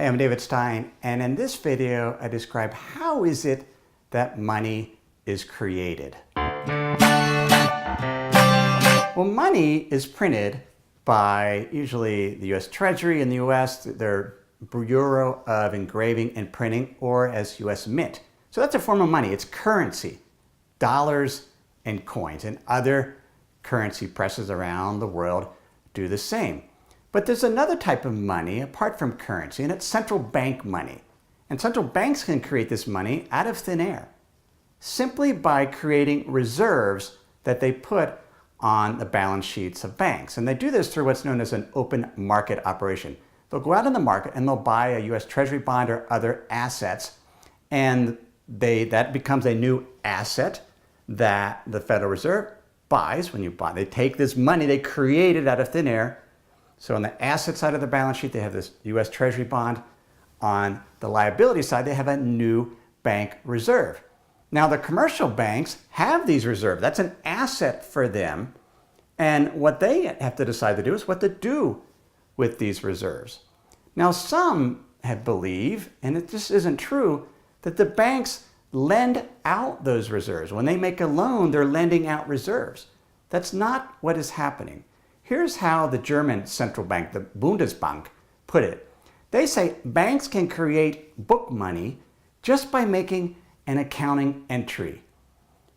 Hi, I'm David Stein, and in this video I describe how is it that money is created. Well, money is printed by usually the U.S. Treasury in the U.S., their Bureau of Engraving and Printing, or as U.S. Mint. So that's a form of money. It's currency, dollars and coins, and other currency presses around the world do the same. But there's another type of money apart from currency, and it's central bank money. And central banks can create this money out of thin air simply by creating reserves that they put on the balance sheets of banks. And they do this through what's known as an open market operation. They'll go out in the market and they'll buy a U.S. Treasury bond or other assets, and that becomes a new asset that the Federal Reserve buys when you buy. They take this money they created out of thin air. So on the asset side of the balance sheet, they have this U.S. Treasury bond. On the liability side, they have a new bank reserve. Now, the commercial banks have these reserves. That's an asset for them. And what they have to decide to do is what to do with these reserves. Now, some believe, and it just isn't true, that the banks lend out those reserves. When they make a loan, they're lending out reserves. That's not what is happening. Here's how the German central bank, the Bundesbank, put it. They say banks can create book money just by making an accounting entry.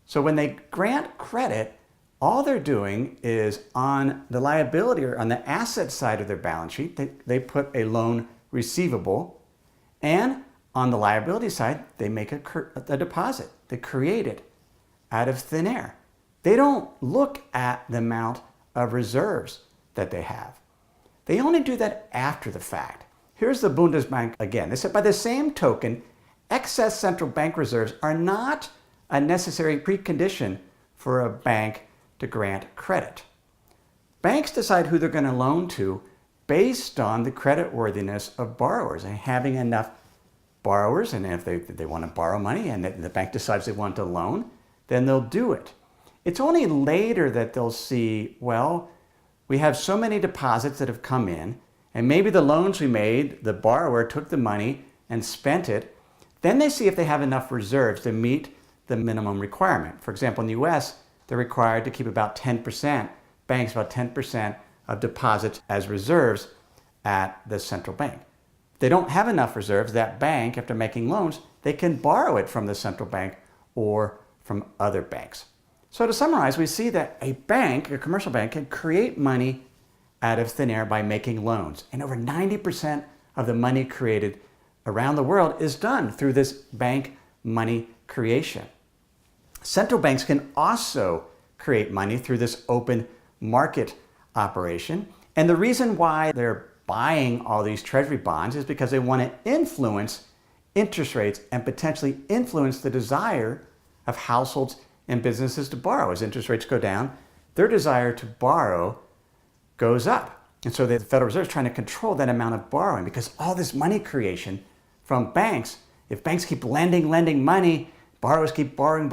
So when they grant credit, all they're doing is on the liability or on the asset side of their balance sheet, they put a loan receivable, and on the liability side, they make a deposit. They create it out of thin air. They don't look at the amount of reserves that they have. They only do that after the fact. Here's the Bundesbank again. They said, by the same token, excess central bank reserves are not a necessary precondition for a bank to grant credit. Banks decide who they're going to loan to based on the creditworthiness of borrowers and having enough borrowers. And if they want to borrow money and the bank decides they want to loan, then they'll do it. It's only later that they'll see, well, we have so many deposits that have come in, and maybe the loans we made, the borrower took the money and spent it. Then they see if they have enough reserves to meet the minimum requirement. For example, in the U.S., they're required to keep about 10%, banks about 10% of deposits as reserves at the central bank. If they don't have enough reserves, that bank, after making loans, they can borrow it from the central bank or from other banks. So to summarize, we see that a bank, a commercial bank, can create money out of thin air by making loans. And over 90% of the money created around the world is done through this bank money creation. Central banks can also create money through this open market operation. And the reason why they're buying all these treasury bonds is because they want to influence interest rates and potentially influence the desire of households and businesses to borrow. As interest rates go down, their desire to borrow goes up. And so the Federal Reserve is trying to control that amount of borrowing, because all this money creation from banks, if banks keep lending money, borrowers keep borrowing,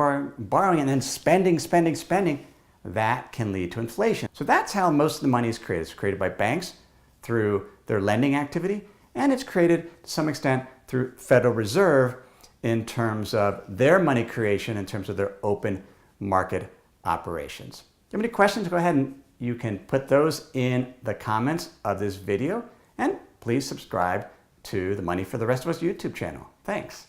and then spending, that can lead to inflation. So that's how most of the money is created. It's created by banks through their lending activity, and it's created to some extent through Federal Reserve in terms of their money creation, in terms of their open market operations. If you have any questions, go ahead and you can put those in the comments of this video, and please subscribe to the Money for the Rest of Us YouTube channel. Thanks.